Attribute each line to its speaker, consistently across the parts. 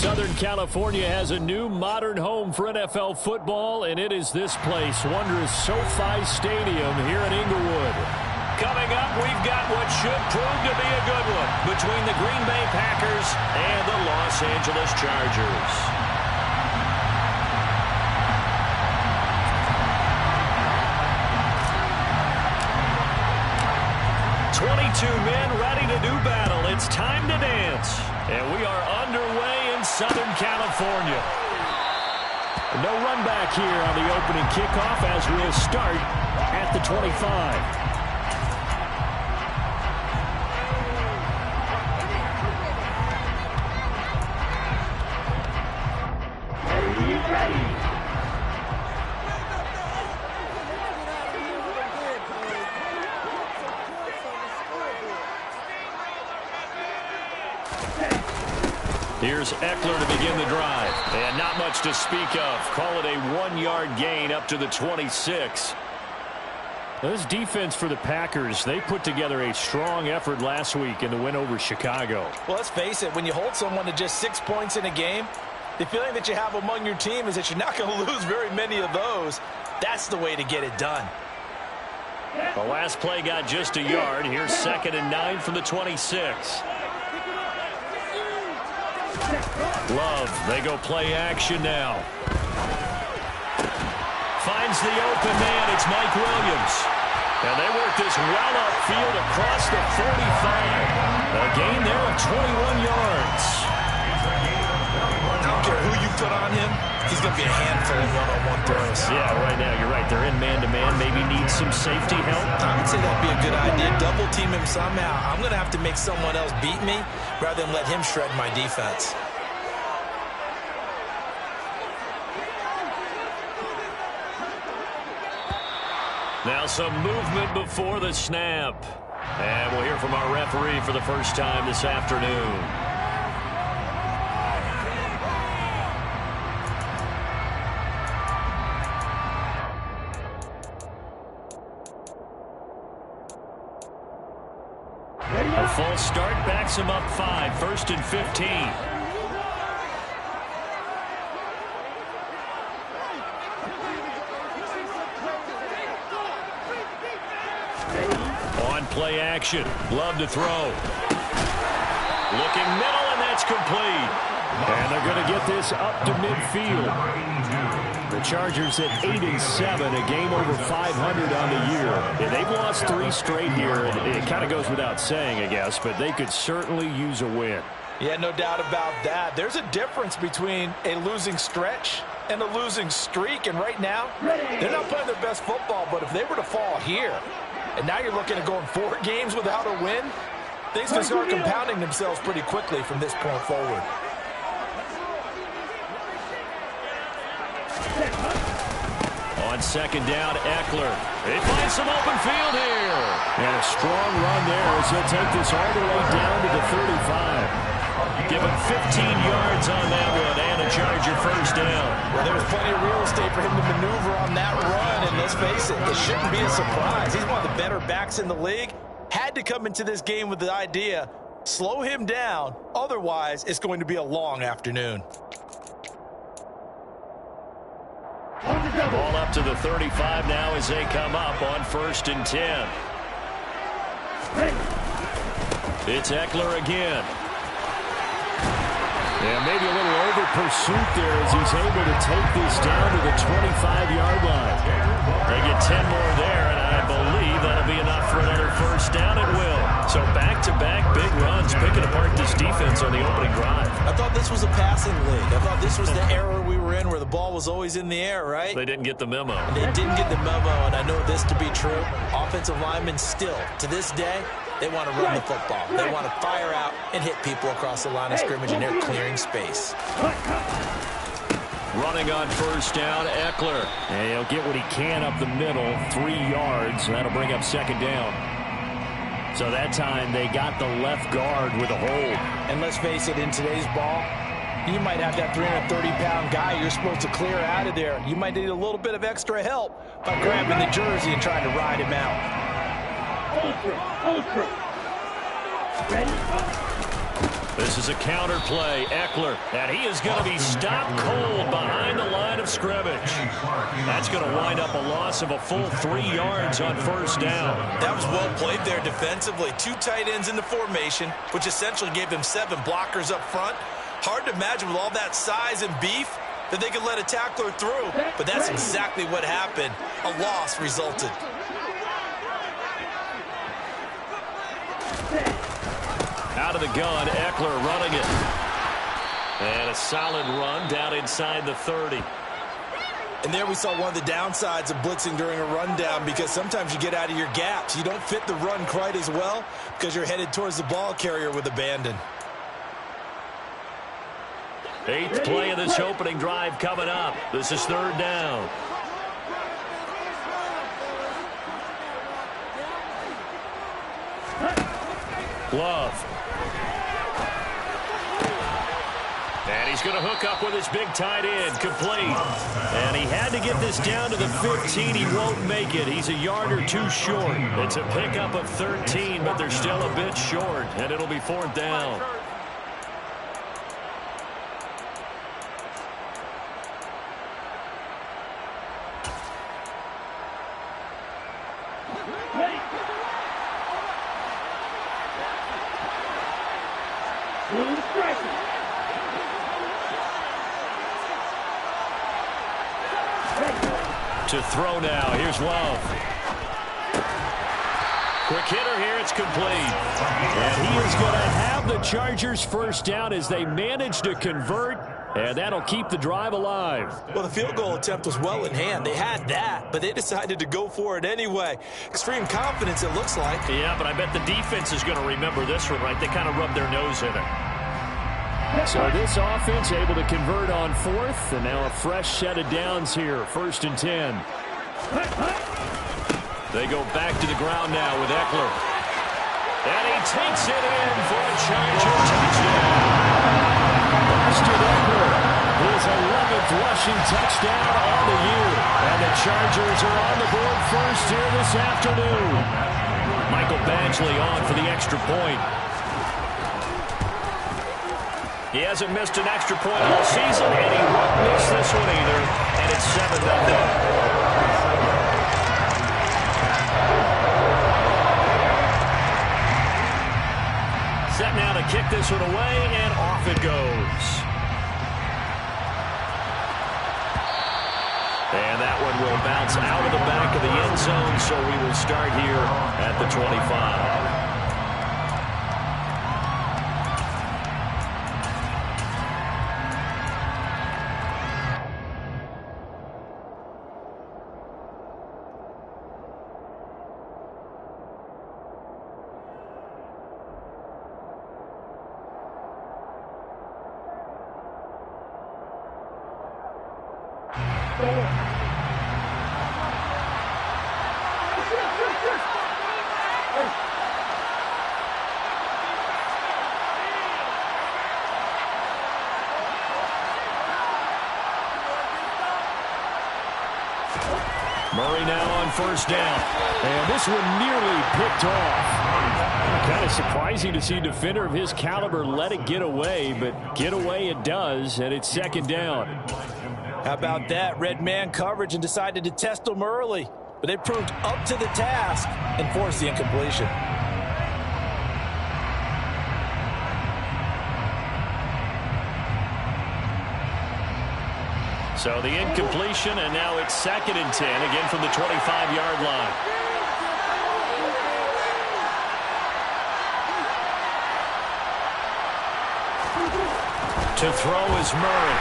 Speaker 1: Southern California has a new modern home for NFL football, and it is this place, wondrous SoFi Stadium here in Inglewood. Coming up, we've got what should prove to be a good one between the Green Bay Packers and the Los Angeles Chargers. 22 men ready to do battle. It's time to dance. And we are underway in Southern California. No run back here on the opening kickoff as we'll start at the 25. Here's Eckler to begin the drive. And not much to speak of. Call it a 1-yard gain up to the 26. This defense for the Packers, they put together a strong effort last week in the win over Chicago.
Speaker 2: Well, let's face it, when you hold someone to just 6 points in a game, the feeling that you have among your team is that you're not going to lose very many of those. That's the way to get it done.
Speaker 1: The last play got just a yard. Here's 2nd and 9 from the 26. Love, they go play action now. Finds the open man, it's Mike Williams. And they work this well upfield across the 45. A gain there of 21 yards.
Speaker 2: I don't care who you put on him, he's going to be a handful of one-on-one throws.
Speaker 1: Yeah, right now, you're right. They're in man-to-man, maybe need some safety help.
Speaker 2: I would say that'd be a good idea. Double team him somehow. I'm going to have to make someone else beat me rather than let him shred my defense.
Speaker 1: Now some movement before the snap. And we'll hear from our referee for the first time this afternoon. A false start backs him up 5, 1st and 15. Play action. Love to throw. Looking middle, and that's complete. And they're going to get this up to midfield. The Chargers at 8-7, a game over 500 on the year. And they've lost 3 straight here. It kind of goes without saying, I guess, but they could certainly use a win.
Speaker 2: Yeah, no doubt about that. There's a difference between a losing stretch and a losing streak. And right now, they're not playing their best football, but if they were to fall here, and now you're looking at going 4 games without a win, things can start compounding themselves pretty quickly from this point forward.
Speaker 1: On 2nd down, Eckler. They find some open field here. And a strong run there as he'll take this all the way down to the 35. Give him 15 yards on that one and a Charger first down.
Speaker 2: Well, there was plenty of real estate for him to maneuver on that run, and let's face it, it shouldn't be a surprise. He's one of the better backs in the league. Had to come into this game with the idea, slow him down, otherwise it's going to be a long afternoon.
Speaker 1: Ball up to the 35 now as they come up on 1st and 10. It's Eckler again. Yeah, maybe a little over pursuit there as he's able to take this down to the 25-yard line. They get 10 more there, and I believe that'll be enough for another first down. It will. So back-to-back big runs, picking apart this defense on the opening drive.
Speaker 2: I thought this was a passing league. I thought this was the era we were in where the ball was always in the air, right?
Speaker 1: They didn't get the memo.
Speaker 2: They didn't get the memo, and I know this to be true. Offensive linemen still, to this day, they want to run the football. They want to fire out and hit people across the line of scrimmage, and they're clearing space.
Speaker 1: Running on 1st down, Eckler. And he'll get what he can up the middle, 3 yards. And that'll bring up 2nd down. So that time they got the left guard with a hold.
Speaker 2: And let's face it, in today's ball, you might have that 330-pound guy you're supposed to clear out of there. You might need a little bit of extra help by grabbing the jersey and trying to ride him out.
Speaker 1: This is a counter play. Eckler, and he is going to be stopped cold behind the line of scrimmage. That's going to wind up a loss of a full 3 yards on first down.
Speaker 2: That was well played there defensively. 2 tight ends in the formation, which essentially gave them 7 blockers up front. Hard to imagine with all that size and beef that they could let a tackler through. But that's exactly what happened. A loss resulted.
Speaker 1: Out of the gun, Eckler running it. And a solid run down inside the 30.
Speaker 2: And there we saw one of the downsides of blitzing during a rundown, because sometimes you get out of your gaps. You don't fit the run quite as well because you're headed towards the ball carrier with abandon.
Speaker 1: 8th play of this opening drive coming up. This is 3rd down. Love. And he's going to hook up with his big tight end, complete. And he had to get this down to the 15. He won't make it. He's a yard or 2 short. It's a pickup of 13, but they're still a bit short, and it'll be 4th down. To throw now. Here's Love. Quick hitter here. It's complete. And he is going to have the Chargers first down as they manage to convert, and that'll keep the drive alive.
Speaker 2: Well, the field goal attempt was well in hand. They had that, but they decided to go for it anyway. Extreme confidence, it looks like.
Speaker 1: Yeah, but I bet the defense is going to remember this one, right? They kind of rubbed their nose in it. So this offense able to convert on 4th, and now a fresh set of downs here, 1st and 10. They go back to the ground now with Eckler. And he takes it in for a Charger touchdown. Austin Eckler, his 11th rushing touchdown on the year. And the Chargers are on the board first here this afternoon. Michael Badgley on for the extra point. He hasn't missed an extra point all season, and he won't miss this one either. And it's 7-0. Set now to kick this one away, and off it goes. And that one will bounce out of the back of the end zone, so we will start here at the 25. Murray now on first down. And this one nearly picked off. Kind of surprising to see a defender of his caliber let it get away, but get away it does, and it's 2nd down.
Speaker 2: How about that? Red man coverage and decided to test them early. But they proved up to the task and forced the incompletion.
Speaker 1: So the incompletion, and now it's 2nd and 10, again from the 25-yard line. To throw is Murray.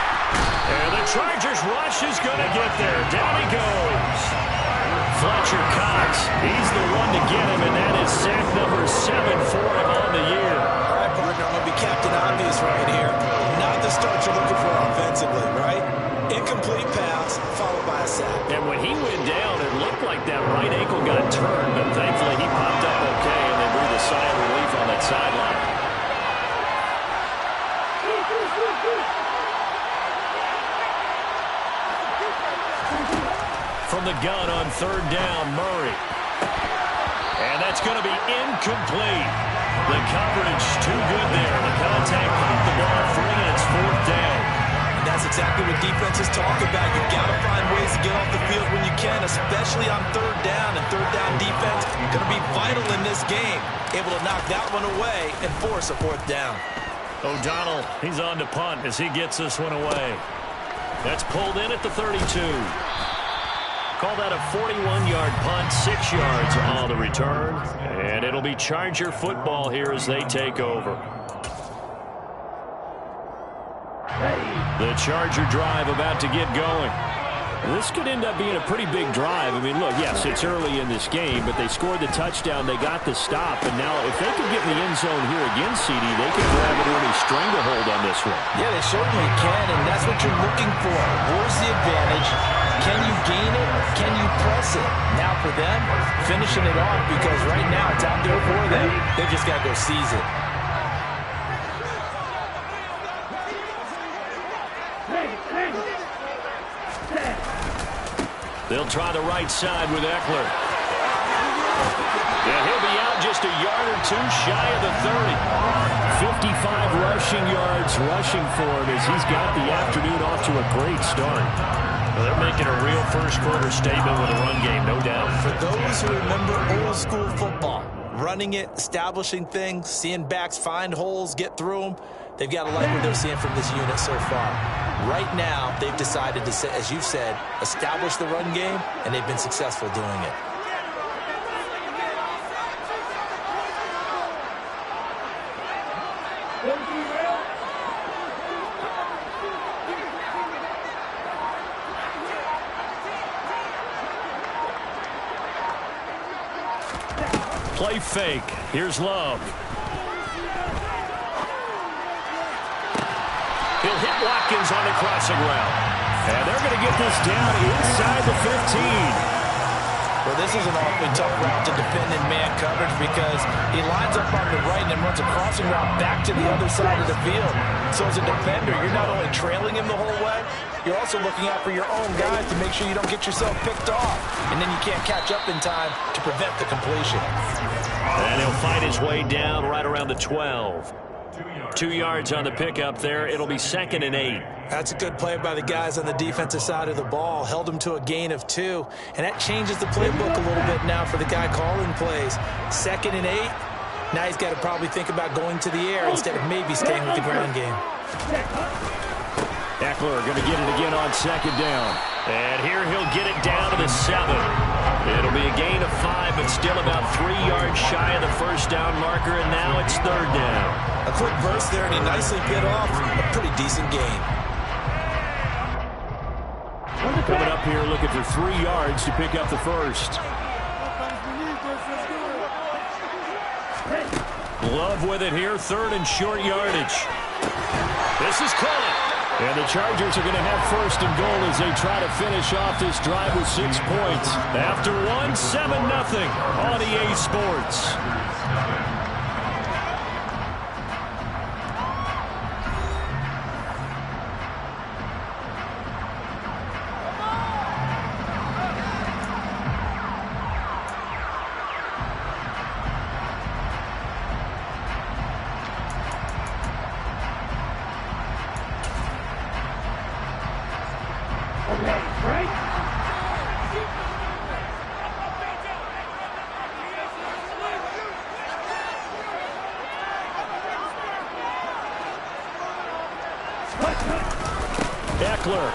Speaker 1: And the Chargers rush is going to get there. Down he goes. Fletcher Cox, he's the one to get him, and that is sack number 7 for him on the year.
Speaker 2: All right, partner, I'm going to be Captain Obvious right here. Not the start you're looking for offensively, right? Incomplete pass, followed by a sack.
Speaker 1: And when he went down, it looked like that right ankle got turned, but thankfully he popped up okay, and they breathed a sigh of relief on that sideline. From the gun on 3rd down, Murray. And that's going to be incomplete. The coverage too good there. The contact kept the ball free, and it's fourth down.
Speaker 2: And that's exactly what defenses talk about. You've got to find ways to get off the field when you can, especially on third down. And third down defense going to be vital in this game. Able to knock that one away and force a fourth down.
Speaker 1: O'Donnell, he's on to punt as he gets this one away. That's pulled in at the 32. Call that a 41-yard punt, 6 yards on the return. And it'll be Charger football here as they take over. The Charger drive about to get going. This could end up being a pretty big drive. I mean, look, yes, it's early in this game, but they scored the touchdown. They got the stop. And now if they can get in the end zone here again, CD, they can grab an early stranglehold on this one.
Speaker 2: Yeah, they certainly can, and that's what you're looking for. Where's the advantage? Can you gain it? Can you press it? Now for them, finishing it off, because right now it's out there for them. They just got to go seize it.
Speaker 1: They'll try the right side with Eckler. Yeah, he'll be out just a yard or two shy of the 30. 55 rushing yards rushing for him as he's got the afternoon off to a great start. Well, they're making a real first-quarter statement with a run game, no doubt.
Speaker 2: For those who remember old-school football, running it, establishing things, seeing backs find holes, get through them, they've got to like what they're seeing from this unit so far. Right now, they've decided to, as you've said, establish the run game, and they've been successful doing it.
Speaker 1: Play fake. Here's Love. He'll hit Watkins on the crossing route. And they're going to get this down inside the 15.
Speaker 2: Well, this is an awfully tough route to defend in man coverage because he lines up on the right and then runs a crossing route back to the other side of the field. So as a defender, you're not only trailing him the whole way, you're also looking out for your own guys to make sure you don't get yourself picked off. And then you can't catch up in time to prevent the completion.
Speaker 1: And he'll fight his way down right around the 12. 2 yards on the pickup there. It'll be 2nd and 8.
Speaker 2: That's a good play by the guys on the defensive side of the ball. Held him to a gain of 2. And that changes the playbook a little bit now for the guy calling plays. 2nd and 8. Now he's got to probably think about going to the air instead of maybe staying with the ground game.
Speaker 1: Eckler going to get it again on 2nd down. And here he'll get it down to the 7. It'll be a gain of 5, but still about 3 yards shy of the first down marker, and now it's 3rd down.
Speaker 2: A quick burst there, and he nicely bit off a pretty decent gain.
Speaker 1: Coming up here looking for 3 yards to pick up the first. Love with it here, 3rd and short yardage. This is caught. And the Chargers are going to have 1st and goal as they try to finish off this drive with 6 points. After one, 7-0 on EA Sports. Eckler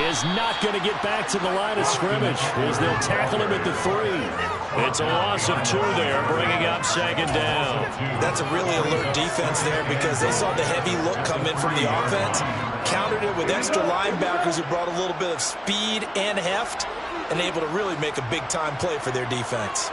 Speaker 1: is not going to get back to the line of scrimmage as they'll tackle him at the 3. It's a loss of 2 there, bringing up 2nd down.
Speaker 2: That's a really alert defense there because they saw the heavy look come in from the offense, countered it with extra linebackers who brought a little bit of speed and heft, and able to really make a big-time play for their defense.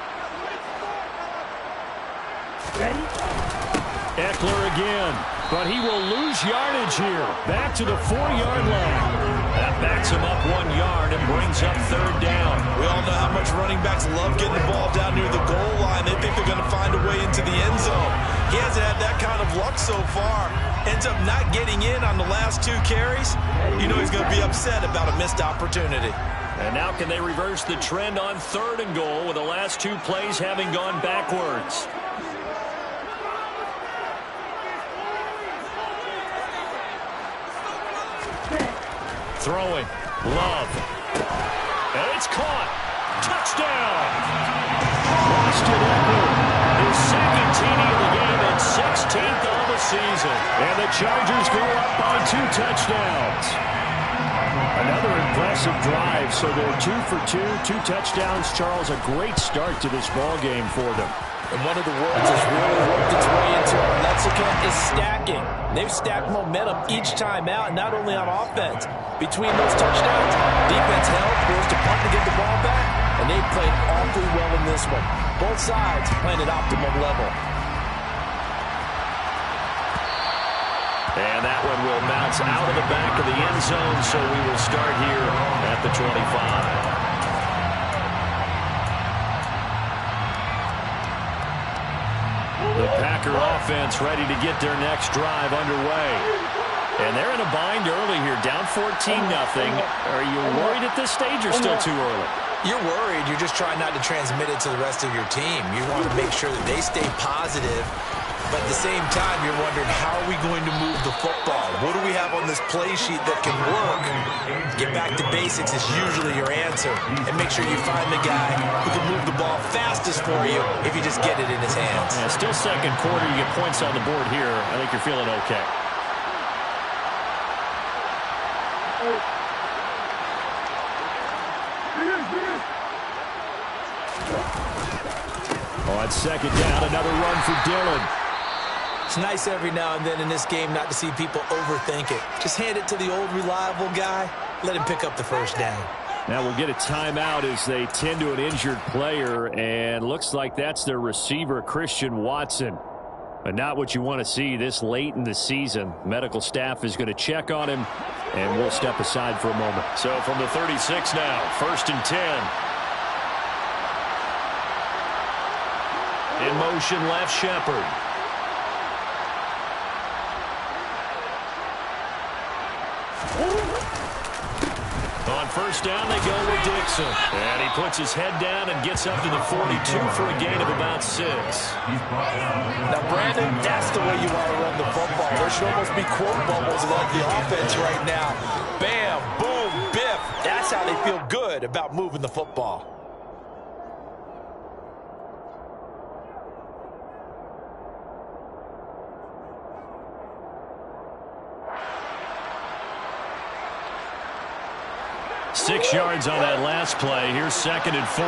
Speaker 1: Eckler again, but he will lose yardage here. Back to the 4-yard line. That backs him up 1 yard and brings up 3rd down.
Speaker 2: We all know how much running backs love getting the ball down near the goal line. They think they're going to find a way into the end zone. He hasn't had that kind of luck so far. Ends up not getting in on the last 2 carries. You know he's going to be upset about a missed opportunity.
Speaker 1: And now can they reverse the trend on 3rd and goal with the last 2 plays having gone backwards? Throwing. Love. And it's caught. Touchdown. Austin Eckler, his 2nd TD of the game and 16th on the season. And the Chargers go up by 2 touchdowns. Another impressive drive. So they're 2 for 2, 2 touchdowns. Charles, a great start to this ball game for them.
Speaker 2: And one of the words that's really worked its way into our lexicon is stacking. They've stacked momentum each time out, not only on offense. Between those touchdowns, defense held, forced to punt to get the ball back, and they played awfully well in this one. Both sides playing at optimum level.
Speaker 1: And that one will bounce out of the back of the end zone, so we will start here at the 25. The Packer offense ready to get their next drive underway. And they're in a bind early here, down 14-0. Are you worried at this stage or still too early?
Speaker 2: You're worried. You're just trying not to transmit it to the rest of your team. You want to make sure that they stay positive. But at the same time, you're wondering, how are we going to move the football? What do we have on this play sheet that can work? Get back to basics is usually your answer. And make sure you find the guy who can move the ball fastest for you if you just get it in his hands.
Speaker 1: Yeah, still 2nd quarter. You get points on the board here. I think you're feeling okay. On 2nd down, another run for Dillon.
Speaker 2: It's nice every now and then in this game not to see people overthink it. Just hand it to the old reliable guy. Let him pick up the 1st down.
Speaker 1: Now we'll get a timeout as they tend to an injured player, and looks like that's their receiver, Christian Watson. But not what you want to see this late in the season. Medical staff is going to check on him, and we'll step aside for a moment. So from the 36 now, 1st and 10. In motion, left Shepard. On 1st down, they go with Dixon. And he puts his head down and gets up to the 42 for a gain of about 6.
Speaker 2: Now, Brandon, that's the way you want to run the football. There should almost be quote bubbles like the offense right now. Bam, boom, biff. That's how they feel good about moving the football.
Speaker 1: Six yards on that last play. Here's 2nd and 4.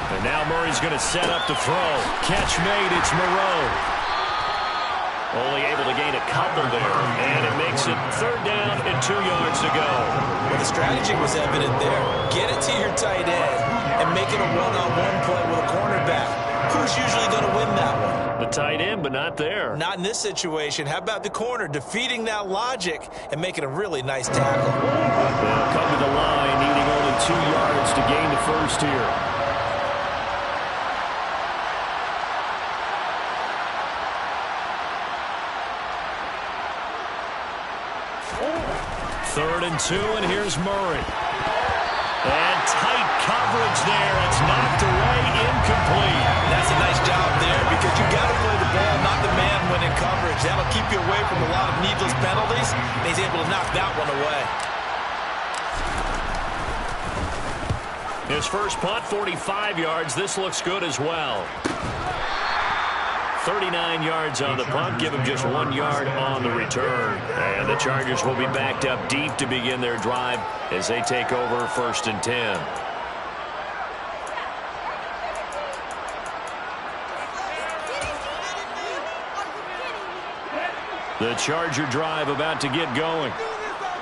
Speaker 1: And now Murray's going to set up to throw. Catch made. It's Moreau. Only able to gain a couple there. And it makes it 3rd down and 2 yards to go.
Speaker 2: Well, the strategy was evident there. Get it to your tight end and make it a one-on-one play with a cornerback. Who's usually going to win that one?
Speaker 1: The tight end, but not there.
Speaker 2: Not in this situation. How about the corner defeating that logic and making a really nice tackle?
Speaker 1: They'll come to the line, needing only 2 yards to gain the 1st here. Third and 2, and here's Murray. And tight coverage there. It's knocked away, incomplete.
Speaker 2: That's a nice job there because you got to play the ball, not the man when in coverage. That'll keep you away from a lot of needless penalties. And he's able to knock that one away.
Speaker 1: His first punt, 45 yards. This looks good as well. 39 yards on the punt. Give him just 1 yard on the return. And the Chargers will be backed up deep to begin their drive as they take over 1st and 10. The Charger drive about to get going.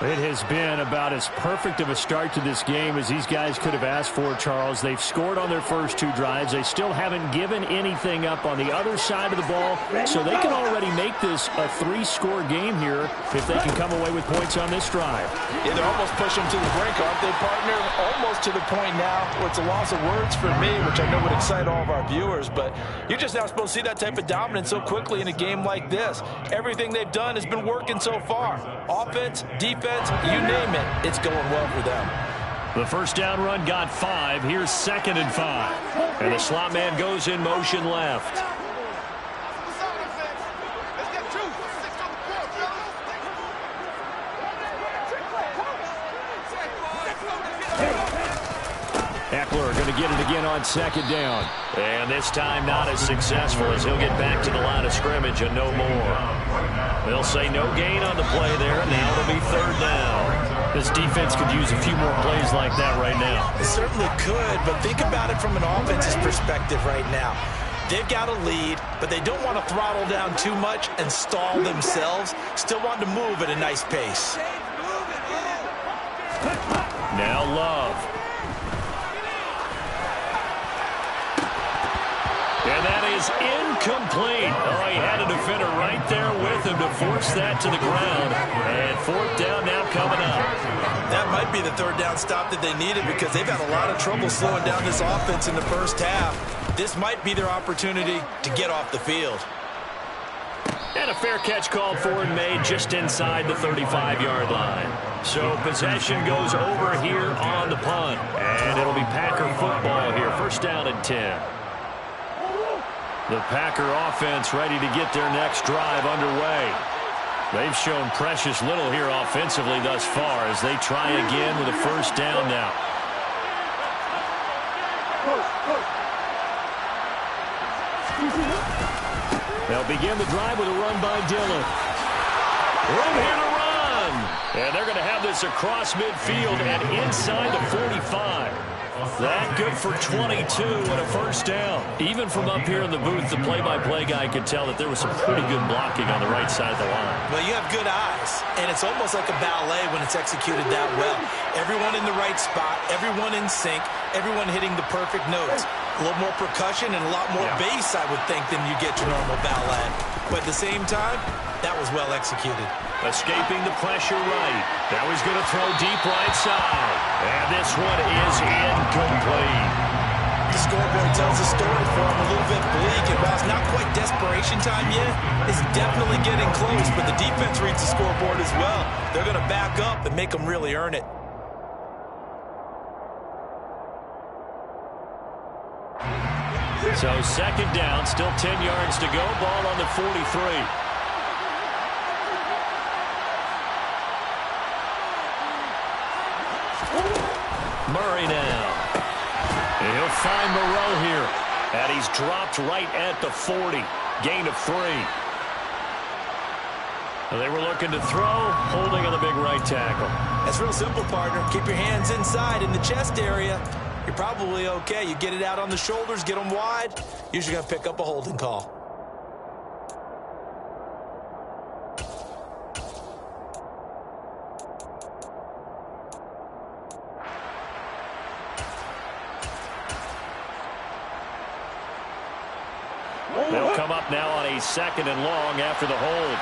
Speaker 1: It has been about as perfect of a start to this game as these guys could have asked for, Charles. They've scored on their first 2 drives. They still haven't given anything up on the other side of the ball, so they can already make this a 3-score game here if they can come away with points on this drive.
Speaker 2: Yeah, they're almost pushing them to the brink, aren't they, partner? Almost to the point now where it's a loss of words for me, which I know would excite all of our viewers, but you're just not supposed to see that type of dominance so quickly in a game like this. Everything they've done has been working so far. Offense, defense, you name it, it's going well for them.
Speaker 1: The first down run got 5. Here's 2nd and 5. And the slot man goes in motion left. Eckler going to get it again on 2nd down. And this time not as successful as he'll get back to the line of scrimmage and no more. They'll say no gain on the play there, and now it'll be 3rd down. This defense could use a few more plays like that right now.
Speaker 2: It certainly could, but think about it from an offense's perspective right now. They've got a lead, but they don't want to throttle down too much and stall themselves. Still want to move at a nice pace.
Speaker 1: Now Love. And that is incomplete. Oh, he had a defender right there with him to force that to the ground. And 4th down now coming up.
Speaker 2: That might be the 3rd down stop that they needed because they've had a lot of trouble slowing down this offense in the first half. This might be their opportunity to get off the field.
Speaker 1: And a fair catch called for and made just inside the 35-yard line. So possession goes over here on the punt. And it'll be Packer football here. 1st down and 10. The Packer offense ready to get their next drive underway. They've shown precious little here offensively thus far as they try again with a 1st down now. They'll begin the drive with a run by Dillon. Room here to run. And they're going to have this across midfield and inside the 45. That good for 22 and a 1st down. Even from up here in the booth, the play-by-play guy could tell that there was some pretty good blocking on the right side of the line.
Speaker 2: Well, you have good eyes, and it's almost like a ballet when it's executed that well. Everyone in the right spot, everyone in sync, everyone hitting the perfect notes. A little more percussion and a lot more bass, I would think, than you get your normal ballet. But at the same time, that was well executed.
Speaker 1: Escaping the pressure right. Now he's going to throw deep right side. And this one is incomplete.
Speaker 2: The scoreboard tells the story for him a little bit bleak. And while it's not quite desperation time yet, it's definitely getting close. But the defense reads the scoreboard as well. They're going to back up and make them really earn it.
Speaker 1: So 2nd down, still 10 yards to go. Ball on the 43. Murray now. And he'll find Moreau here. And he's dropped right at the 40. Gain of 3. They were looking to throw, holding on the big right tackle.
Speaker 2: That's real simple, partner. Keep your hands inside in the chest area. You're probably okay. You get it out on the shoulders, get them wide. Usually going to pick up a holding call.
Speaker 1: They'll come up now on a 2nd and long after the hold.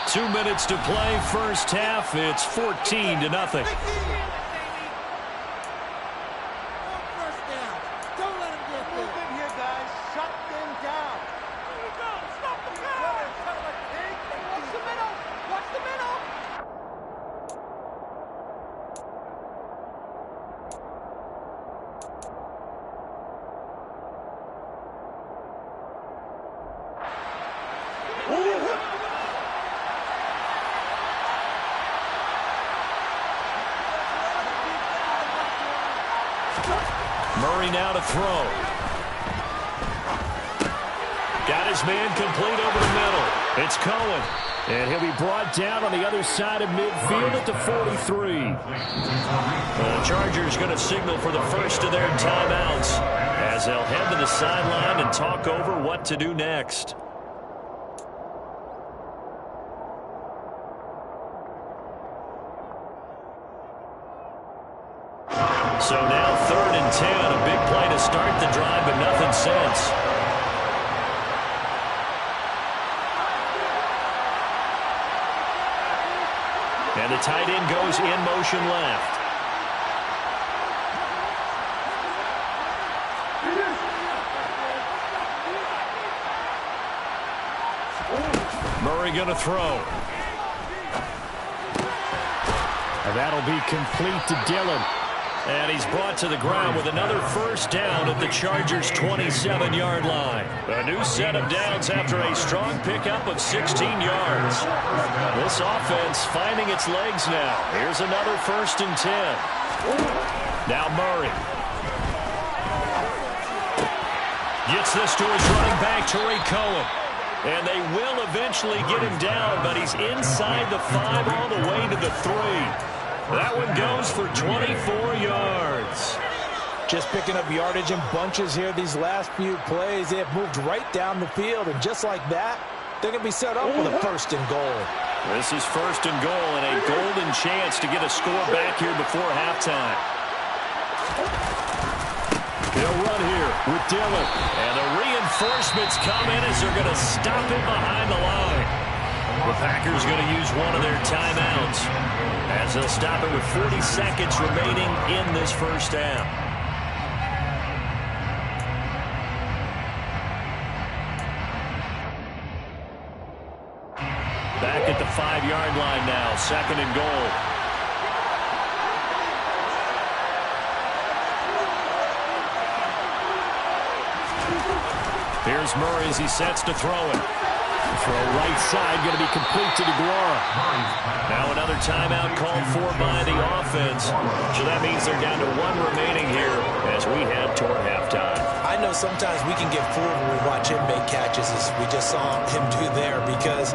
Speaker 1: 2 minutes to play, first half. It's 14-0. Murray now to throw. Got his man complete over the middle. It's Cohen. And he'll be brought down on the other side of midfield at the 43. The Chargers going to signal for the first of their timeouts as they'll head to the sideline and talk over what to do next. So now 3rd and 10, a big play to start the drive, but nothing since. And the tight end goes in motion left. Murray going to throw. And that'll be complete to Dillon. And he's brought to the ground with another first down at the Chargers' 27-yard line. A new set of downs after a strong pickup of 16 yards. This offense finding its legs now. Here's another 1st and 10. Now Murray. Gets this to his running back, Tariq Cohen. And they will eventually get him down, but he's inside the 5 all the way to the 3. That one goes for 24 yards.
Speaker 2: Just picking up yardage in bunches here these last few plays. They have moved right down the field, and just like that, they're going to be set up with a 1st and goal.
Speaker 1: This is 1st and goal and a golden chance to get a score back here before halftime. He'll run here with Dillon. And the reinforcements come in as they're going to stop him behind the line. The Packers going to use one of their timeouts as they'll stop it with 40 seconds remaining in this first half. Back at the 5-yard line now, 2nd and goal. Here's Murray as he sets to throw it. Throw right side, going to be complete to DeGuara. Now another timeout called for by the offense. So that means they're down to 1 remaining here as we head toward halftime.
Speaker 2: I know sometimes we can get fooled when we watch him make catches, as we just saw him do there, because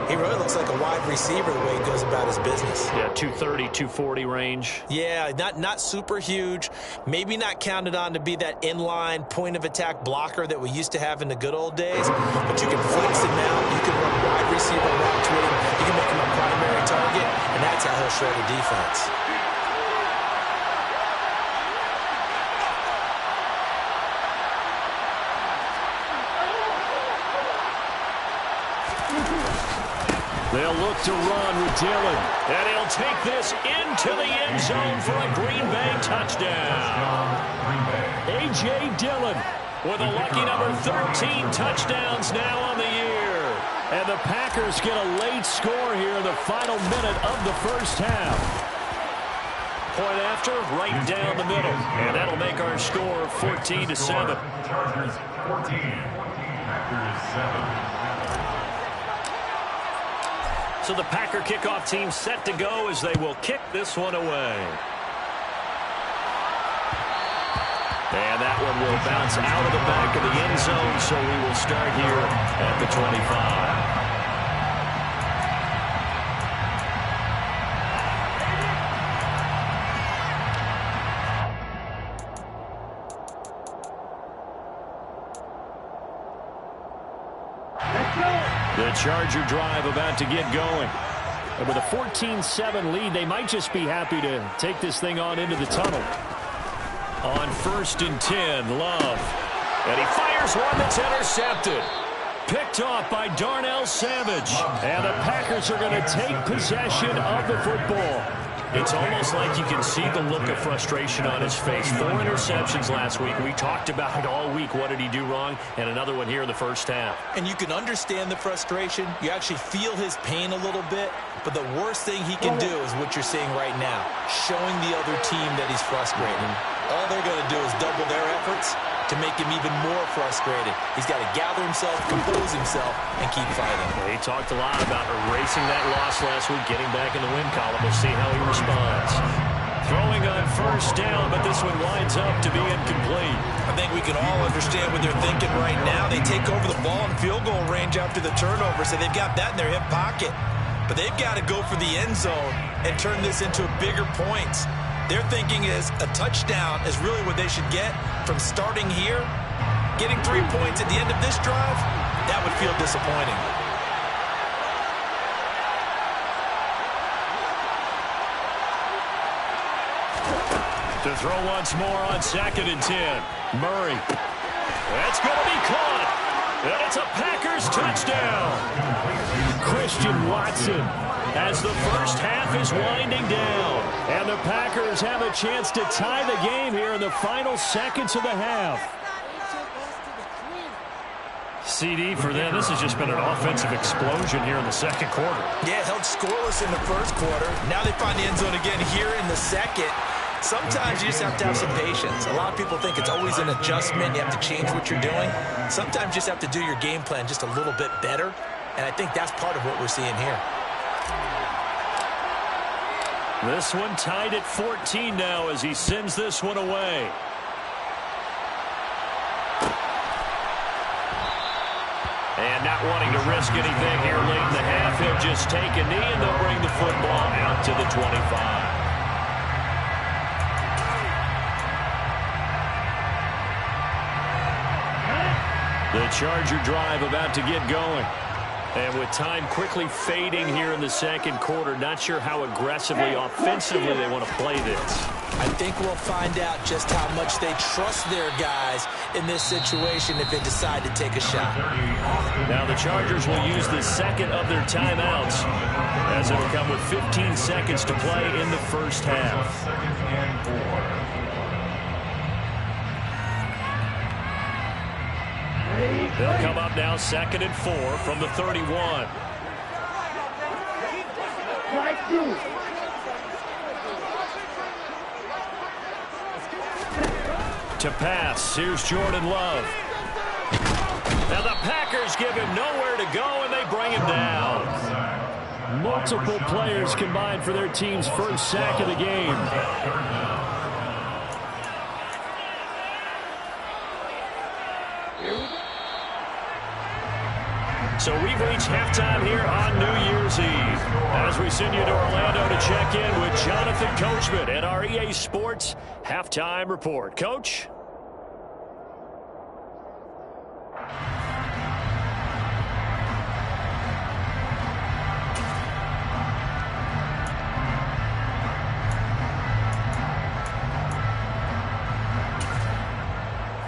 Speaker 2: he really looks like a wide receiver the way he goes about his business.
Speaker 1: Yeah, 230, 240 range.
Speaker 2: Yeah, not super huge. Maybe not counted on to be that inline point-of-attack blocker that we used to have in the good old days. But you can flex him out. You can run wide receiver routes with him. You can make him a primary target, and that's how he'll shred a defense.
Speaker 1: They'll look to run with Dillon. And he'll take this into the end zone for a Green Bay touchdown. A.J. Dillon with a lucky number 13 touchdowns now on the year. And the Packers get a late score here in the final minute of the first half. Point after, right down the middle. And that'll make our score 14-7.
Speaker 3: Chargers 14, Packers 7.
Speaker 1: So the Packer kickoff team set to go as they will kick this one away. And that one will bounce out of the back of the end zone, so we will start here at the 25. The Charger drive about to get going. And with a 14-7 lead, they might just be happy to take this thing on into the tunnel. On 1st and 10, Love. And he fires one that's intercepted. Picked off by Darnell Savage. And the Packers are going to take possession of the football. It's almost like you can see the look of frustration on his face. 4 interceptions last week. We talked about it all week. What did he do wrong? And another one here in the first half.
Speaker 2: And you can understand the frustration. You actually feel his pain a little bit. But the worst thing he can do is what you're seeing right now, showing the other team that he's frustrated. All they're going to do is double their efforts to make him even more frustrated. He's got to gather himself, compose himself, and keep fighting.
Speaker 1: He talked a lot about erasing that loss last week, getting back in the win column. We'll see how he responds. Throwing on 1st down, but this one winds up to be incomplete.
Speaker 2: I think we can all understand what they're thinking right now. They take over the ball in field goal range after the turnover, so they've got that in their hip pocket. But they've got to go for the end zone and turn this into bigger points. Their thinking is a touchdown is really what they should get from starting here. Getting 3 points at the end of this drive, that would feel disappointing.
Speaker 1: To throw once more on 2nd and 10. Murray. That's going to be caught. And it's a Packers touchdown. Christian Watson as the first half is winding down. And the Packers have a chance to tie the game here in the final seconds of the half. CD for them, this has just been an offensive explosion here in the second quarter.
Speaker 2: Yeah, held scoreless in the first quarter. Now they find the end zone again here in the second. Sometimes you just have to have some patience. A lot of people think it's always an adjustment. You have to change what you're doing. Sometimes you just have to do your game plan just a little bit better. And I think that's part of what we're seeing here.
Speaker 1: This one tied at 14 now as he sends this one away. And not wanting to risk anything here late in the half, he'll just take a knee and they'll bring the football out to the 25. The Charger drive about to get going. And with time quickly fading here in the second quarter, not sure how aggressively, offensively they want to play this.
Speaker 2: I think we'll find out just how much they trust their guys in this situation if they decide to take a shot.
Speaker 1: Now the Chargers will use the second of their timeouts as it will come with 15 seconds to play in the first half. They'll come up now 2nd and 4 from the 31. To pass, here's Jordan Love. Now the Packers give him nowhere to go, and they bring him down. Multiple players combined for their team's first sack of the game. So we've reached halftime here on New Year's Eve as we send you to Orlando to check in with Jonathan Coachman at our EA Sports Halftime Report. Coach?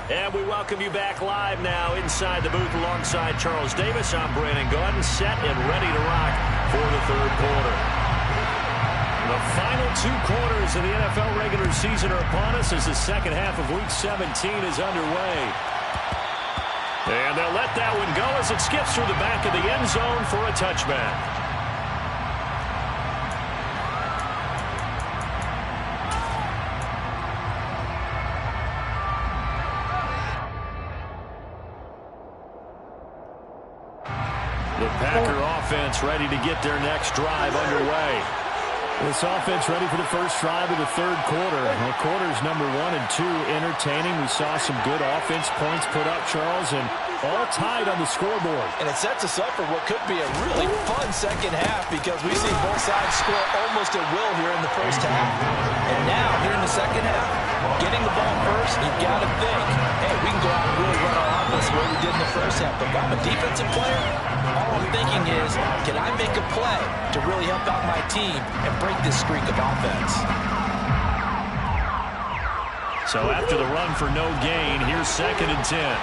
Speaker 1: And we welcome you back live now inside the booth alongside Charles Davis. I'm Brandon Gaudin, set and ready to rock for the third quarter. The final 2 quarters of the NFL regular season are upon us as the second half of Week 17 is underway. And they'll let that one go as it skips through the back of the end zone for a touchback. The Packer offense ready to get their next drive underway. This offense ready for the first drive of the third quarter. Well, quarters number 1 and 2 entertaining. We saw some good offense points put up, Charles, and all tied on the scoreboard.
Speaker 2: And it sets us up for what could be a really fun second half because we see both sides score almost at will here in the first half. And now, here in the second half, getting the ball first, you've got to think, hey, we can go out and really run our offense the way we did in the first half. But if I'm a defensive player, all I'm thinking is, can I make a play to really help out my team and break this streak of offense?
Speaker 1: So after the run for no gain, here's 2nd and 10.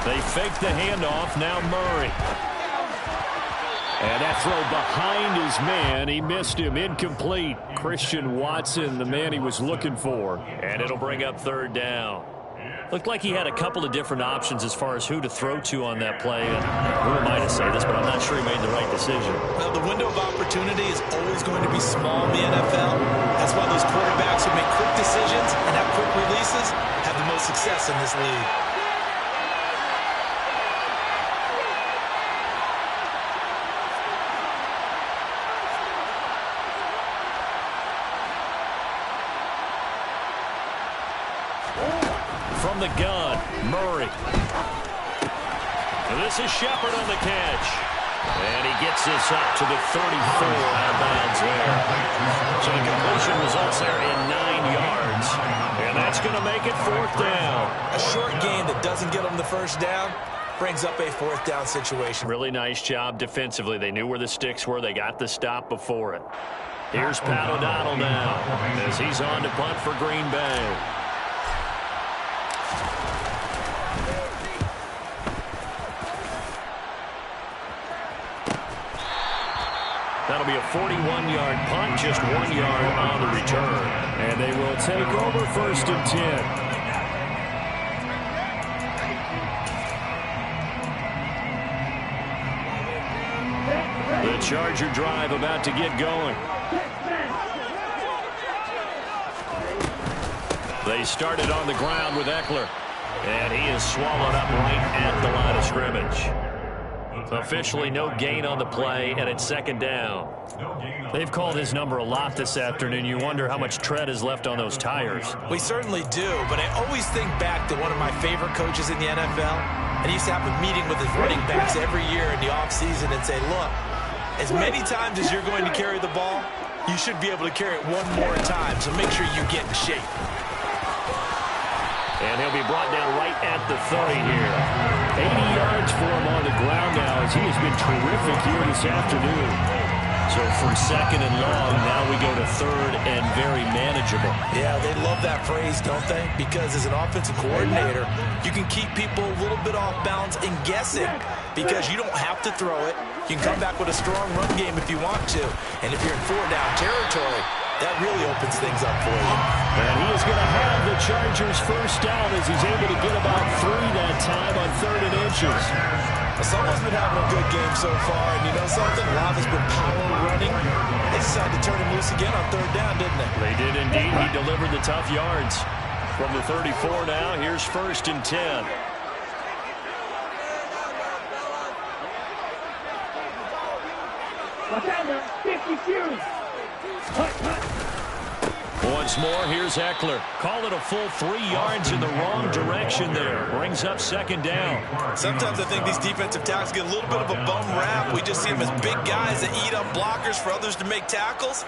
Speaker 1: They fake the handoff, now Murray. And that throw behind his man, he missed him, incomplete. Christian Watson, the man he was looking for. And it'll bring up 3rd down. Looked like he had a couple of different options as far as who to throw to on that play. And who am I to say this, but I'm not sure he made the right decision.
Speaker 2: Well, the window of opportunity is always going to be small in the NFL. That's why those quarterbacks who make quick decisions and have quick releases have the most success in this league.
Speaker 1: From the gun, Murray. And this is Shepard on the catch. And he gets this up to the 34 out of bounds there. So the completion results there in 9 yards. And that's going to make it 4th down.
Speaker 2: A short game that doesn't get them the first down, brings up a fourth down situation.
Speaker 1: Really nice job defensively. They knew where the sticks were. They got the stop before it. Here's Pat O'Donnell now as he's on to punt for Green Bay. That'll be a 41-yard punt, just 1 yard on the return. And they will take over 1st and 10. The Charger drive about to get going. They started on the ground with Eckler. And he is swallowed up right at the line of scrimmage. Officially no gain on the play, and it's 2nd down. They've called his number a lot this afternoon. You wonder how much tread is left on those tires.
Speaker 2: We certainly do, but I always think back to one of my favorite coaches in the NFL. And he used to have a meeting with his running backs every year in the offseason and say, look, as many times as you're going to carry the ball, you should be able to carry it one more time, so make sure you get in shape.
Speaker 1: And he'll be brought down right at the 30 here. 80 yards for him on the ground now as he has been terrific here this afternoon. So from 2nd and long, now we go to 3rd and very manageable.
Speaker 2: Yeah, they love that phrase, don't they? Because as an offensive coordinator, you can keep people a little bit off balance and guessing because you don't have to throw it. You can come back with a strong run game if you want to. And if you're in 4-down territory, that really opens things up for you.
Speaker 1: And he is going to have the Chargers 1st down as he's able to get about 3 that time on 3rd and inches.
Speaker 2: Someone's been having a good game so far, and you know something? A lot has been power running. They decided to turn him loose again on 3rd down, didn't they?
Speaker 1: They did indeed. He delivered the tough yards. From the 34 now, here's 1st and 10. Once more, here's Eckler. Call it a full 3 yards in the wrong direction there. Brings up 2nd down.
Speaker 2: Sometimes I think these defensive tackles get a little bit of a bum rap. We just see them as big guys that eat up blockers for others to make tackles.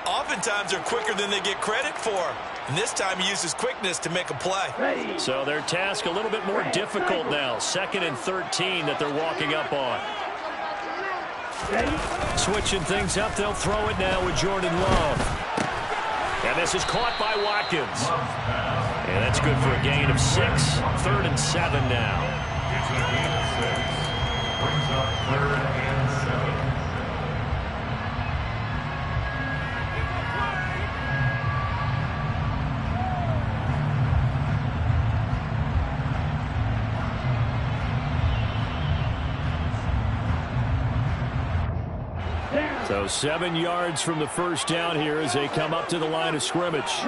Speaker 2: Oftentimes they're quicker than they get credit for. And this time he uses quickness to make a play.
Speaker 1: So their task a little bit more difficult now. 2nd and 13 that they're walking up on. Switching things up, they'll throw it now with Jordan Love. And this is caught by Watkins. And that's good for a gain of 6. 3rd and 7 now.
Speaker 3: Brings up 3rd and 7.
Speaker 1: So 7 yards from the 1st down here as they come up to the line of scrimmage.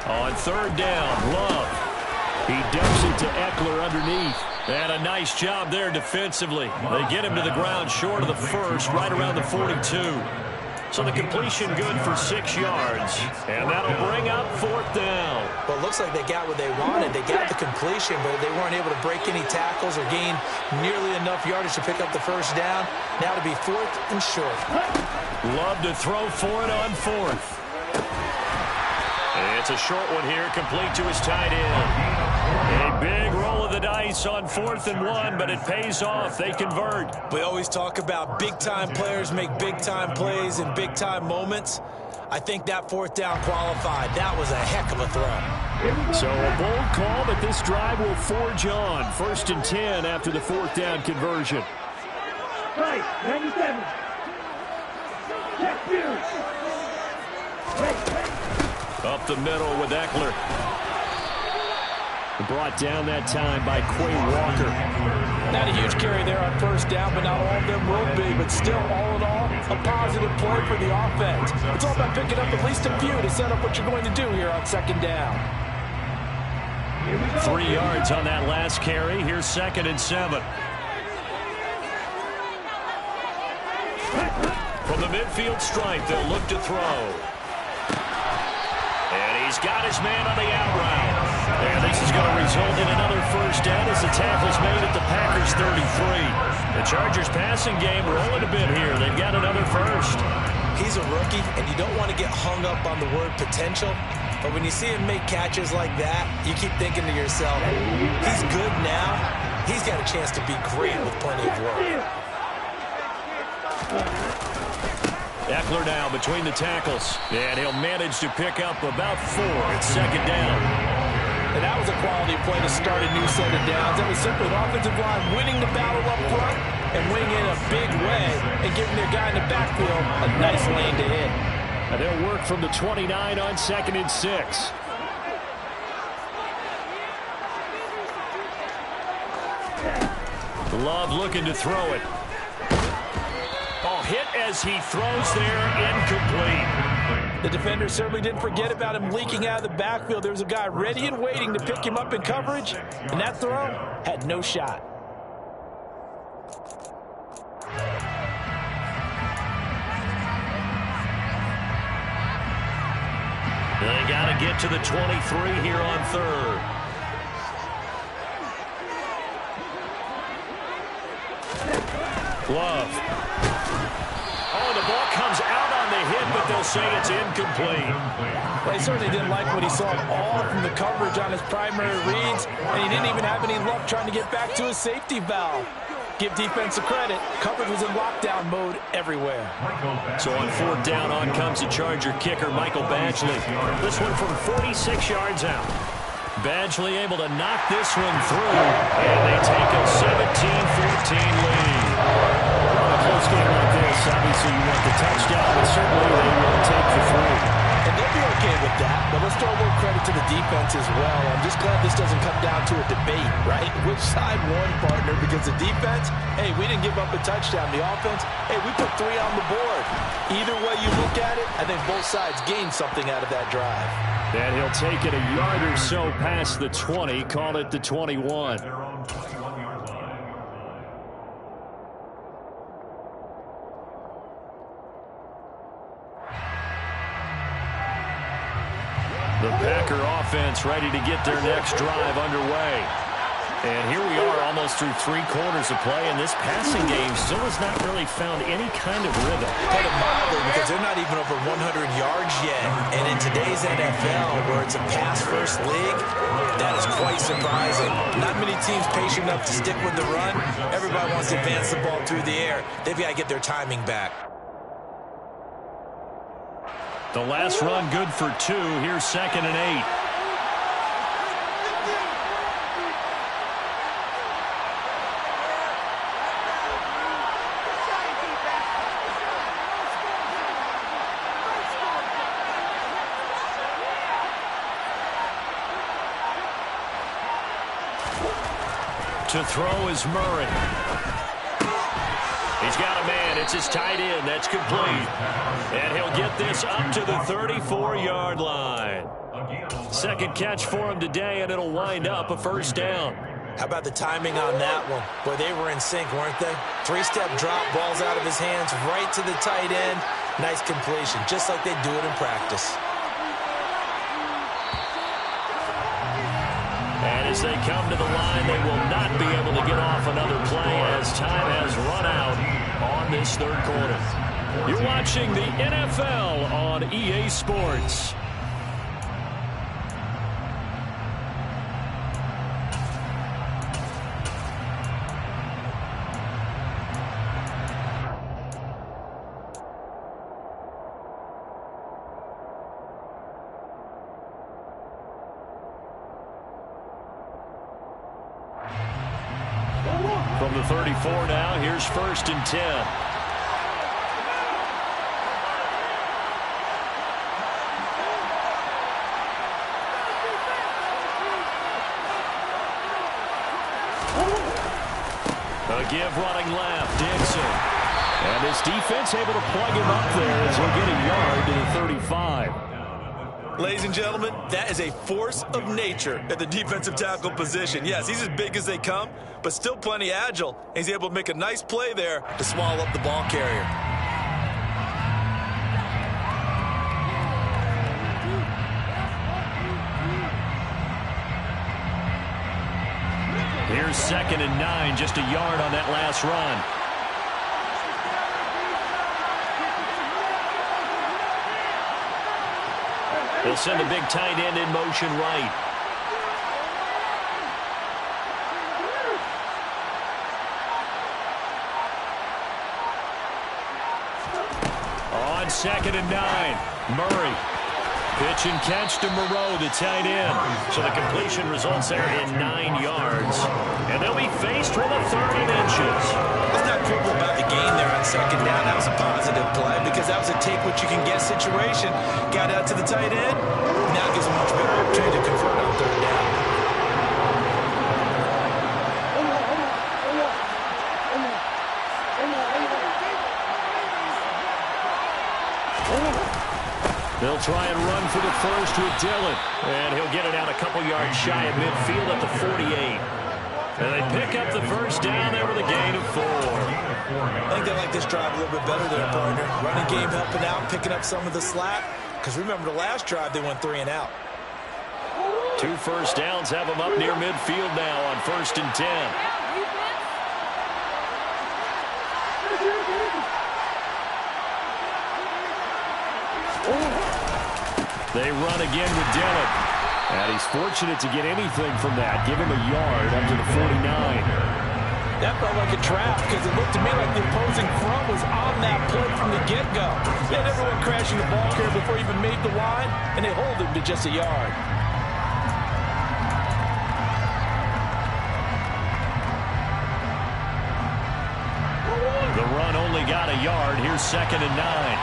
Speaker 1: On 3rd down, Love. He dumps it to Eckler underneath. And a nice job there defensively. They get him to the ground short of the 1st, right around the 42. So the completion good for 6 yards. And that'll bring up 4th down.
Speaker 2: Well, it looks like they got what they wanted. They got the completion, but they weren't able to break any tackles or gain nearly enough yardage to pick up the 1st down. Now to be 4th and short.
Speaker 1: Love to throw for it on 4th. It's a short one here, complete to his tight end. A big roll of the dice on 4th and 1, but it pays off. They convert.
Speaker 2: We always talk about big-time players make big-time plays in big-time moments. I think that 4th down qualified. That was a heck of a throw.
Speaker 1: So a bold call, but this drive will forge on. 1st and 10 after the 4th down conversion.
Speaker 4: Right, 97. Check 2.
Speaker 1: Up the middle with Eckler. Brought down that time by Quay Walker.
Speaker 2: Not a huge carry there on 1st down, but not all of them will be. But still, all in all, a positive play for the offense. It's all about picking up at least a few to set up what you're going to do here on 2nd down.
Speaker 1: 3 yards on that last carry. Here's 2nd and 7. From the midfield stripe, they'll look to throw. And he's got his man on the out route. And this is going to result in another 1st down as the tackle's made at the Packers 33. The Chargers passing game rolling a bit here. They've got another 1st.
Speaker 2: He's a rookie, and you don't want to get hung up on the word potential. But when you see him make catches like that, you keep thinking to yourself, he's good now. He's got a chance to be great with plenty of work.
Speaker 1: Eckler now between the tackles, and he'll manage to pick up about 4. It's second down.
Speaker 2: And that was a quality play to start a new set of downs. That was simply an offensive line winning the battle up front and winning in a big way and giving their guy in the backfield a nice lane to hit.
Speaker 1: And they'll work from the 29 on 2nd and 6. Love looking to throw it. Oh, hit as he throws there, incomplete.
Speaker 2: The defender certainly didn't forget about him leaking out of the backfield. There was a guy ready and waiting to pick him up in coverage, and that throw had no shot.
Speaker 1: They got to get to the 23 here on 3rd. Love. Oh, the ball comes out on the hit, but they'll say it's incomplete.
Speaker 2: Well, he certainly didn't like what he saw at all from the coverage on his primary reads, and he didn't even have any luck trying to get back to his safety valve. Give defense a credit. Coverage was in lockdown mode everywhere.
Speaker 1: So on 4th down, on comes the Charger kicker, Michael Badgley. This one from 46 yards out. Badgley able to knock this one through, and they take a 17-14 lead. On a close game like this, obviously you want the touchdown, but certainly they will take the 3.
Speaker 2: And they'll be okay with that, but let's throw a little credit to the defense as well. I'm just glad this doesn't come down to a debate, right? Which side won, partner? Because the defense, hey, we didn't give up a touchdown. The offense, hey, we put 3 on the board. Either way you look at it, I think both sides gained something out of that drive.
Speaker 1: And he'll take it a yard or so past the 20, call it the 21. The Packer offense ready to get their next drive underway. And here we are almost through 3 quarters of play, and this passing game still has not really found any kind of rhythm.
Speaker 2: Put it mildly, because they're not even over 100 yards yet. And in today's NFL, where it's a pass-first league, that is quite surprising. Not many teams patient enough to stick with the run. Everybody wants to advance the ball through the air. They've got to get their timing back.
Speaker 1: The last run good for 2. Here's 2nd and 8. To throw is Murray. He's got a man. It's his tight end. That's complete. And he'll get this up to the 34-yard line. Second catch for him today, and it'll wind up a 1st down.
Speaker 2: How about the timing on that one? Boy, they were in sync, weren't they? 3-step drop, balls out of his hands, right to the tight end. Nice completion, just like they do it in practice.
Speaker 1: And as they come to the line, they will not be able to get off another play as time has run out on this 3rd quarter. You're watching the NFL on EA Sports. From the 34 now, here's 1st and 10. A give running left, Dixon. And this defense able to plug him up there as he'll get a yard to the 35.
Speaker 5: Ladies and gentlemen, that is a force of nature at the defensive tackle position. Yes, he's as big as they come, but still plenty agile. He's able to make a nice play there to swallow up the ball carrier.
Speaker 1: Here's 2nd and 9, just a yard on that last run. They'll send the big tight end in motion right. On 2nd and 9, Murray. Pitch and catch to Moreau, the tight end. So the completion results there in 9 yards. And they'll be faced with a 3rd and inches.
Speaker 5: Let's not quibble about the gain there on 2nd down. That was a positive play because that was a take-what-you-can-get situation. Got out to the tight end. Now gives a much better opportunity to convert on 3rd down.
Speaker 1: They'll try and run for the first with Dillon. And he'll get it out a couple yards shy of midfield at the 48. And they pick up the first down there with a gain of 4.
Speaker 5: I think they like this drive a little bit better there, partner. Running game helping out, picking up some of the slack. Because remember, the last drive, they went 3 and out.
Speaker 1: 2 first downs have them up near midfield now on 1st and 10. They run again with Dillon. And he's fortunate to get anything from that. Give him a yard up to the 49.
Speaker 2: That felt like a trap because it looked to me like the opposing front was on that play from the get-go. They had everyone crashing the ball carrier before he even made the line, and they hold him to just a yard.
Speaker 1: The run only got a yard. Here's 2nd and 9.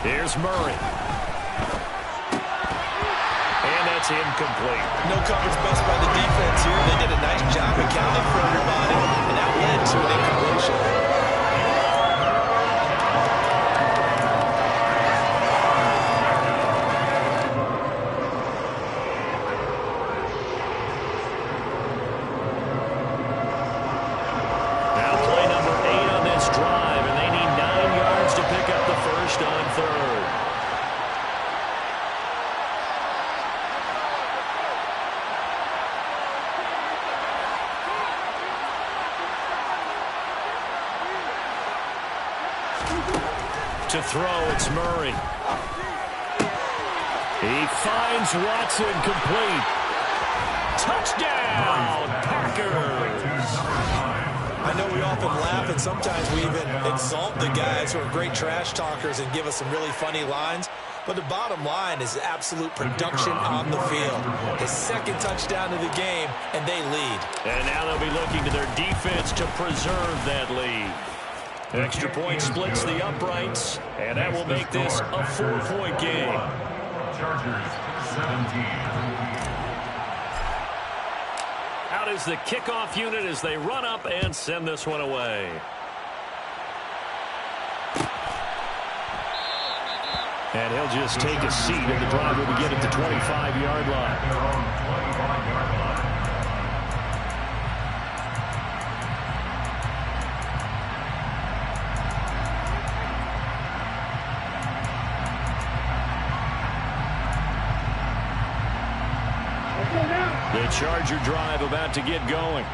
Speaker 1: Here's Murray. And that's incomplete.
Speaker 5: No coverage bust by the defense here. They did a nice job accounting for everybody, and that led to an incompletion.
Speaker 1: Now play number 8 on this drive, and they need 9 yards to pick up the first on 3rd. To throw, it's Murray. He finds Watson complete. Touchdown, Packers!
Speaker 5: I know we often laugh, and sometimes we even exalt the guys who are great trash talkers and give us some really funny lines. But the bottom line is absolute production on the field. His 2nd touchdown of the game, and they lead.
Speaker 1: And now they'll be looking to their defense to preserve that lead. Extra point splits the uprights, and that will make this a 4-point game.
Speaker 3: Chargers 17.
Speaker 1: Out is the kickoff unit as they run up and send this one away. And he'll just take a seat, and the drive will begin at the 25-yard line.
Speaker 3: Their own 25-yard line.
Speaker 1: The Charger drive about to get going.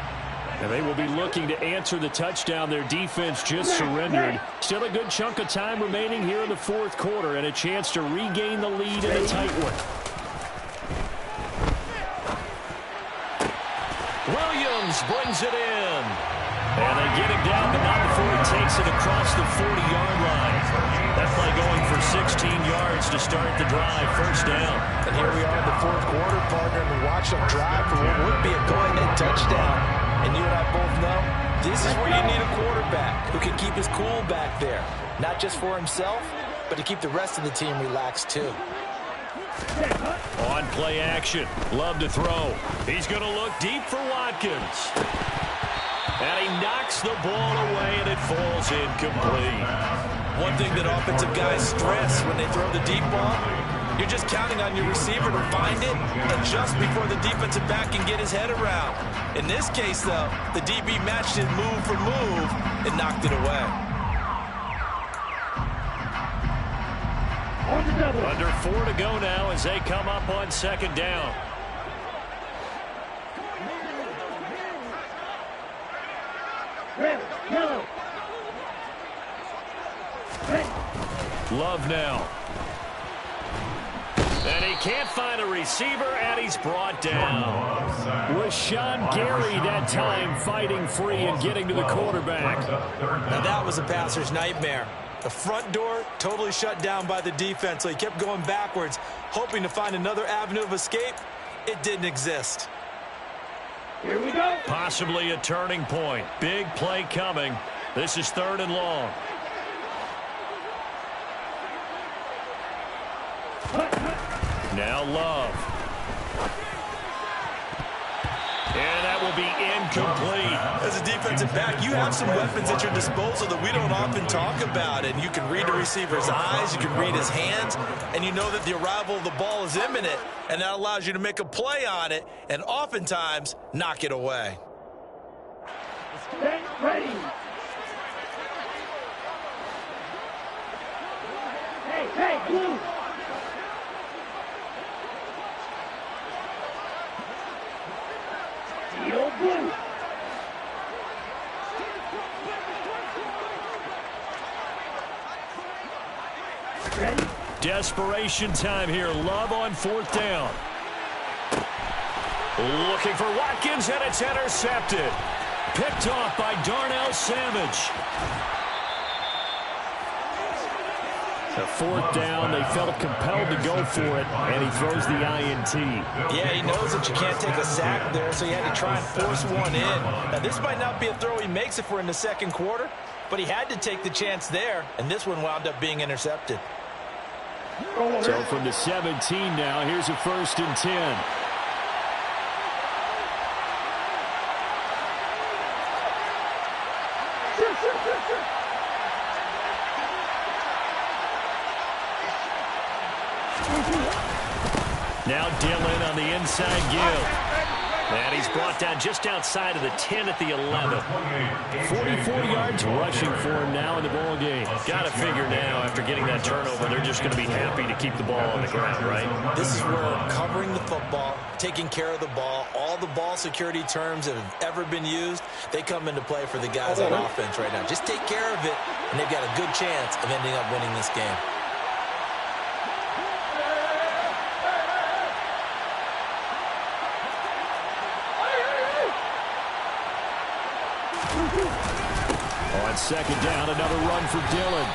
Speaker 1: And they will be looking to answer the touchdown their defense just surrendered. Still a good chunk of time remaining here in the 4th quarter and a chance to regain the lead in a tight one. Williams brings it in. And they get him down, but not before he takes it across the 40-yard line. That play going for 16 yards to start the drive. First down.
Speaker 2: And here we are in the 4th quarter, partner, and watch them drive for what would be a go-ahead touchdown. And you and I both know this is where you need a quarterback who can keep his cool back there. Not just for himself, but to keep the rest of the team relaxed too.
Speaker 1: On play action. Love to throw. He's going to look deep for Watkins. And he knocks the ball away, and it falls incomplete.
Speaker 5: One thing that offensive guys stress when they throw the deep ball, you're just counting on your receiver to find it, adjust before the defensive back can get his head around. In this case, though, the DB matched it move for move and knocked it away.
Speaker 1: 4 to go now as they come up on second down.
Speaker 4: Red, yellow. Red.
Speaker 1: Love now. And he can't find a receiver, and he's brought down. Rashawn Gary that time fighting free and getting to the quarterback.
Speaker 5: Now that was a passer's nightmare. The front door totally shut down by the defense, so he kept going backwards, hoping to find another avenue of escape. It didn't exist.
Speaker 4: Here we go.
Speaker 1: Possibly a turning point. Big play coming. This is 3rd and long. Now Love. And that will be incomplete.
Speaker 5: As a defensive back, you have some weapons at your disposal that we don't often talk about. And you can read the receiver's eyes, you can read his hands, and you know that the arrival of the ball is imminent, and that allows you to make a play on it and oftentimes knock it away.
Speaker 4: Get ready. Hey, blue. Steel blue. Ready?
Speaker 1: Desperation time here. Love on 4th down. Looking for Watkins, and it's intercepted. Picked off by Darnell Savage. The 4th down, they felt compelled to go for it, and he throws the INT.
Speaker 2: Yeah, he knows that you can't take a sack there, so he had to try and force one in. Now, this might not be a throw he makes if we're in the second quarter, but he had to take the chance there, and this one wound up being intercepted.
Speaker 1: So from the 17 now, here's a 1st and 10. Now Dillon on the inside give. And he's brought down just outside of the 10 at the 11. 44 yards rushing for him now in the ball game. Got to figure now after getting that turnover, they're just going to be happy to keep the ball on the ground, right?
Speaker 5: This is where covering the football, taking care of the ball, all the ball security terms that have ever been used, they come into play for the guys on offense right now. Just take care of it, and they've got a good chance of ending up winning this game.
Speaker 1: On second down, another run for Dillon.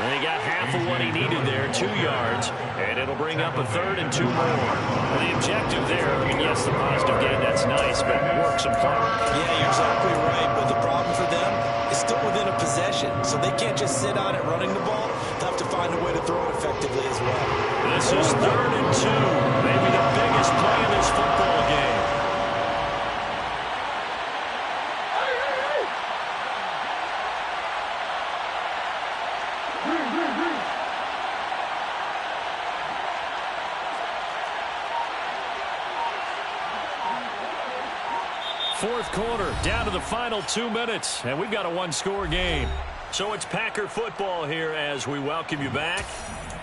Speaker 1: And he got half of what he needed there, 2 yards, and it'll bring up a 3rd and 2 more. Well, the objective there, I mean, yes, the positive gain, that's nice, but work some clock.
Speaker 5: Yeah, you're exactly right, but the problem for them is still within a possession, so they can't just sit on it running the ball. They'll have to find a way to throw it effectively as well.
Speaker 1: This is 3rd and 2, maybe the biggest play in this football game. Fourth quarter, down to the final 2 minutes, and we've got a 1-score game. So it's Packer football here as we welcome you back.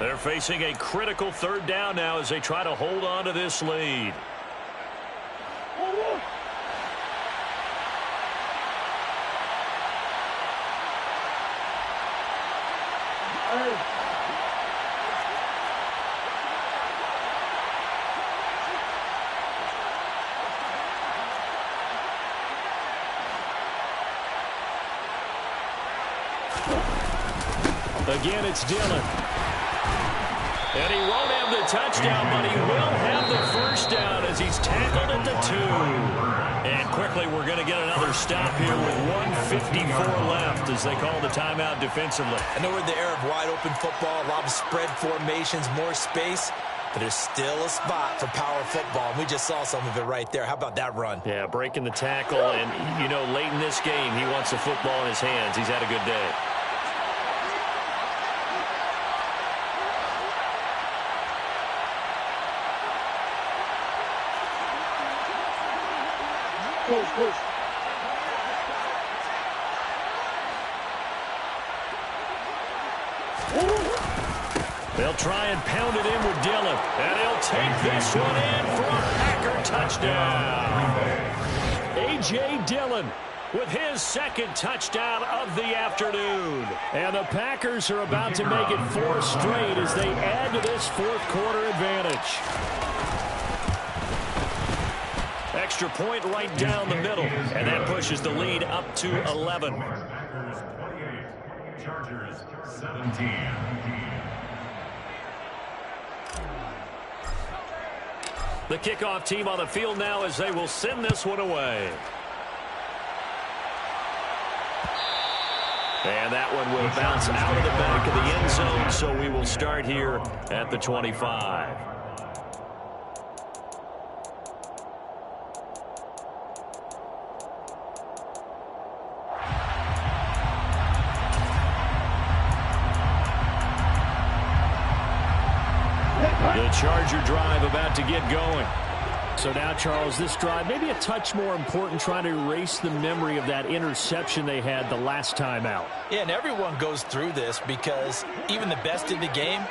Speaker 1: They're facing a critical 3rd down now as they try to hold on to this lead. Again, it's Dillon. And he won't have the touchdown, but he will have the 1st down as he's tackled at the 2. And quickly, we're going to get another stop here with 1:54 left as they call the timeout defensively.
Speaker 5: I know we're in the era of wide-open football, a lot of spread formations, more space, but there's still a spot for power football, and we just saw some of it right there. How about that run?
Speaker 1: Yeah, breaking the tackle, and, you know, late in this game, he wants the football in his hands. He's had a good day.
Speaker 4: Push.
Speaker 1: They'll try and pound it in with Dillon. And he'll take this one in for a Packer touchdown. A.J. Dillon with his second touchdown of the afternoon. And the Packers are about to make it 4 straight as they add to this fourth quarter advantage. Extra point right down the middle. And that pushes the lead up to 11.
Speaker 3: Packers 28, Chargers 17.
Speaker 1: The kickoff team on the field now as they will send this one away. And that one will bounce out of the back of the end zone, so we will start here at the 25. The Charger drive about to get going. So now, Charles, this drive maybe a touch more important, trying to erase the memory of that interception they had the last time out.
Speaker 2: Yeah, and everyone goes through this because even the best in the game,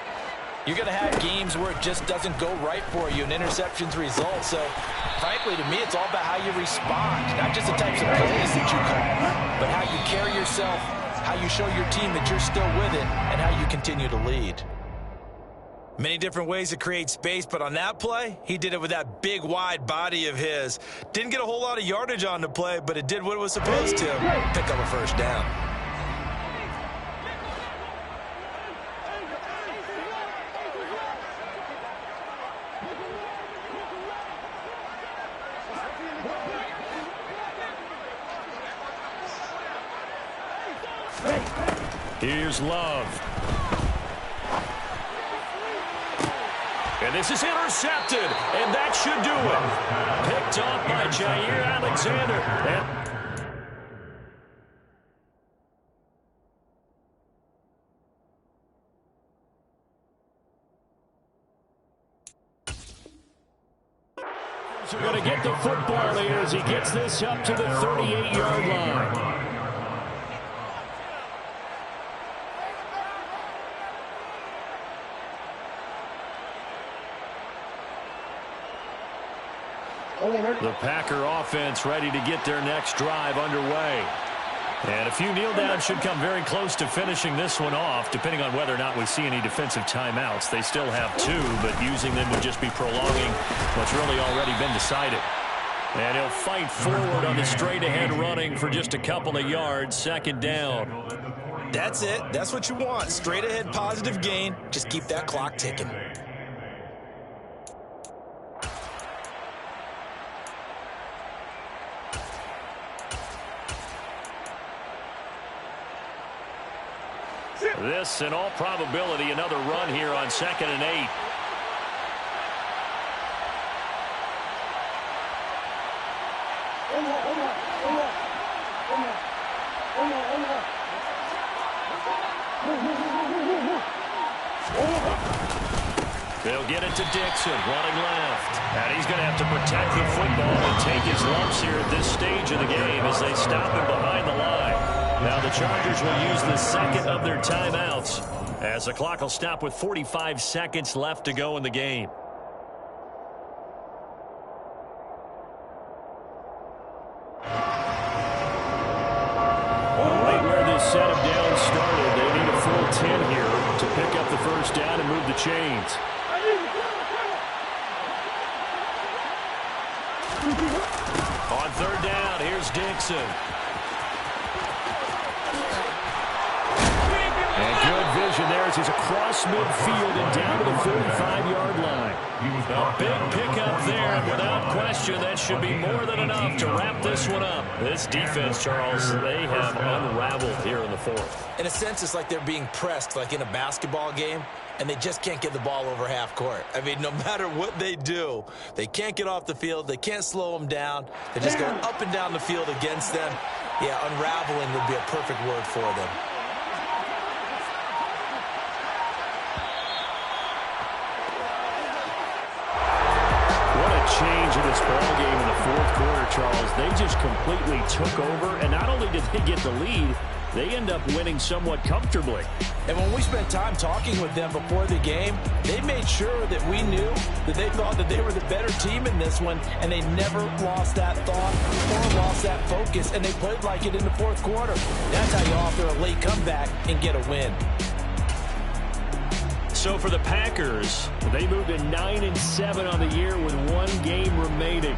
Speaker 2: you're going to have games where it just doesn't go right for you and interceptions result. So, frankly, to me, it's all about how you respond, not just the types of plays that you call, but how you carry yourself, how you show your team that you're still with it, and how you continue to lead.
Speaker 5: Many different ways to create space, but on that play, he did it with that big, wide body of his. Didn't get a whole lot of yardage on the play, but it did what it was supposed to. Pick up a first down.
Speaker 1: Here's Love. And this is intercepted, and that should do it. Picked off by Jair Alexander. So we're going to get the football here as he gets this up to the 38-yard line. The Packer offense ready to get their next drive underway. And a few kneel downs should come very close to finishing this one off, depending on whether or not we see any defensive timeouts. They still have 2, but using them would just be prolonging what's really already been decided. And he'll fight forward on the straight-ahead running for just a couple of yards, second down.
Speaker 5: That's it. That's what you want. Straight-ahead positive gain. Just keep that clock ticking.
Speaker 1: This, in all probability, another run here on 2nd and 8. They'll get it to Dixon, running left. And he's going to have to protect the football and take his lumps here at this stage of the game as they stop him behind the line. Now the Chargers will use the second of their timeouts as the clock will stop with 45 seconds left to go in the game. Right where this setup down started, they need a full 10 here to pick up the first down and move the chains. On 3rd down, here's Dixon. And good vision there as he's across midfield and down to the 45-yard line. A big pickup there, and without question, that should be more than enough to wrap this one up. This defense, Charles, they have unraveled here in the 4th.
Speaker 2: In a sense, it's like they're being pressed like in a basketball game, and they just can't get the ball over half court. I mean, no matter what they do, they can't get off the field. They can't slow them down. They're just going up and down the field against them. Yeah, unraveling would be a perfect word for them.
Speaker 1: Change in this ball game in the 4th quarter, Charles. They just completely took over, and not only did they get the lead, they end up winning somewhat comfortably.
Speaker 2: And when we spent time talking with them before the game, they made sure that we knew that they thought that they were the better team in this one, and they never lost that thought or lost that focus, and they played like it in the fourth quarter. That's how you offer a late comeback and get a win.
Speaker 1: So for the Packers, they moved to 9-7 on the year with one game remaining.